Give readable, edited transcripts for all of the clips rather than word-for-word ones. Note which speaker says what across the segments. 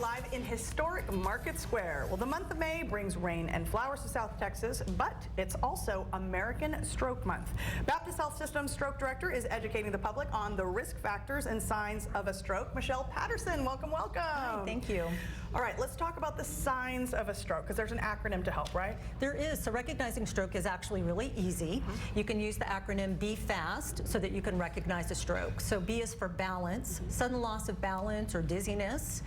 Speaker 1: live in historic Market Square. Well, the month of May brings rain and flowers to South Texas, but it's also American Stroke Month. Baptist Health System Stroke Director is educating the public on the risk factors and signs of a stroke. Michele Patterson, welcome, welcome.
Speaker 2: Hi, thank you.
Speaker 1: All right, let's talk about the signs of a stroke, because there's an acronym to help, right?
Speaker 2: There is. So recognizing stroke is actually really easy. You can use the acronym B FAST so that you can recognize a stroke. So B is for balance, sudden loss of balance or dizziness.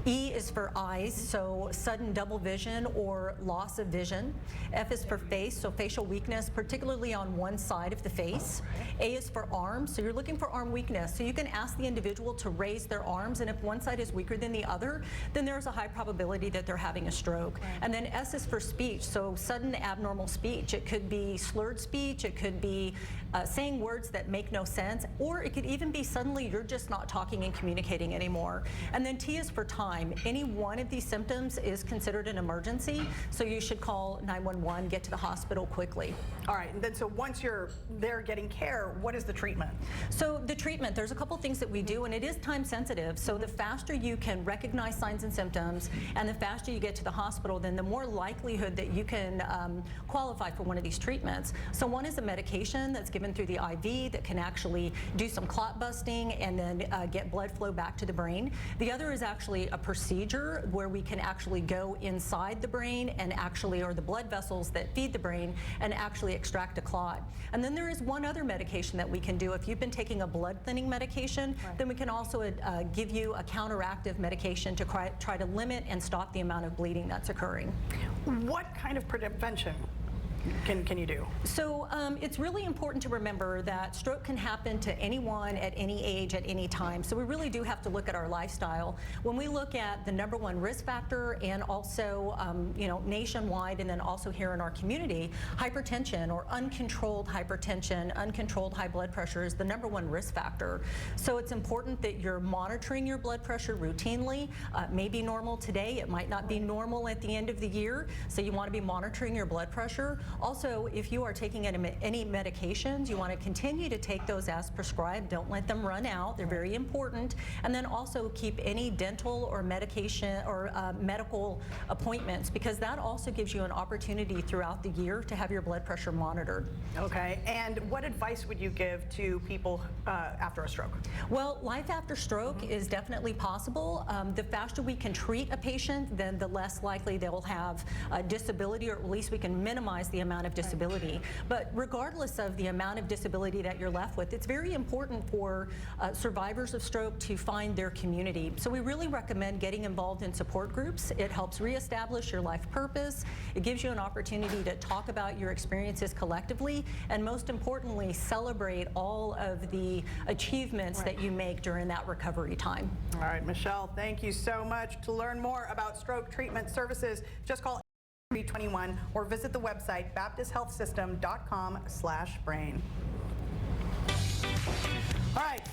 Speaker 2: E is for eyes, so sudden double vision or loss of vision. F is for face, so facial weakness, particularly on one side of the face. A is for arms, so you're looking for arm weakness. So you can ask the individual to raise their arms, and if one side is weaker than the other, then there's a high probability that they're having a stroke. And then S is for speech, so sudden abnormal speech. It could be slurred speech, it could be saying words that make no sense, or it could even be suddenly you're just not talking and communicating anymore. And then T is for time. Any one of these symptoms is considered an emergency, so you should call 911, get to the hospital quickly.
Speaker 1: All right, and then so once you're there getting care, what is the treatment?
Speaker 2: So the treatment, there's a couple things that we do, and it is time sensitive. So the faster you can recognize signs and symptoms, and the faster you get to the hospital, then the more likelihood that you can qualify for one of these treatments. So one is a medication that's given through the IV that can actually do some clot busting and then get blood flow back to the brain. The other is actually a procedure where we can actually go inside the brain and actually, or the blood vessels that feed the brain, and actually extract a clot. And then there is one other medication that we can do. If you've been taking a blood thinning medication, then we can also give you a counteractive medication to try to limit and stop the amount of bleeding that's occurring.
Speaker 1: What kind of prevention can you do?
Speaker 2: So it's really important to remember that stroke can happen to anyone at any age at any time. So we really do have to look at our lifestyle. When we look at the #1 risk factor, and also nationwide, and then also here in our community, hypertension or uncontrolled hypertension, uncontrolled high blood pressure is the #1 risk factor. So it's important that you're monitoring your blood pressure routinely. It may be normal today, it might not be normal at the end of the year, so you want to be monitoring your blood pressure. Also, if you are taking any medications, you want to continue to take those as prescribed. Don't let them run out. They're very important. And then also keep any dental or medication or medical appointments, because that also gives you an opportunity throughout the year to have your blood pressure monitored.
Speaker 1: Okay. And what advice would you give to people after a stroke?
Speaker 2: Well, life after stroke is definitely possible. The faster we can treat a patient, then the less likely they will have a disability, or at least we can minimize the amount of disability. But regardless of the amount of disability that you're left with, it's very important for survivors of stroke to find their community. So we really recommend getting involved in support groups. It helps reestablish your life purpose. It gives you an opportunity to talk about your experiences collectively, and most importantly, celebrate all of the achievements that you make during that recovery time.
Speaker 1: All right, Michele, thank you so much. To learn more about stroke treatment services, just call 321 or visit the website baptisthealthsystem.com/brain. All right.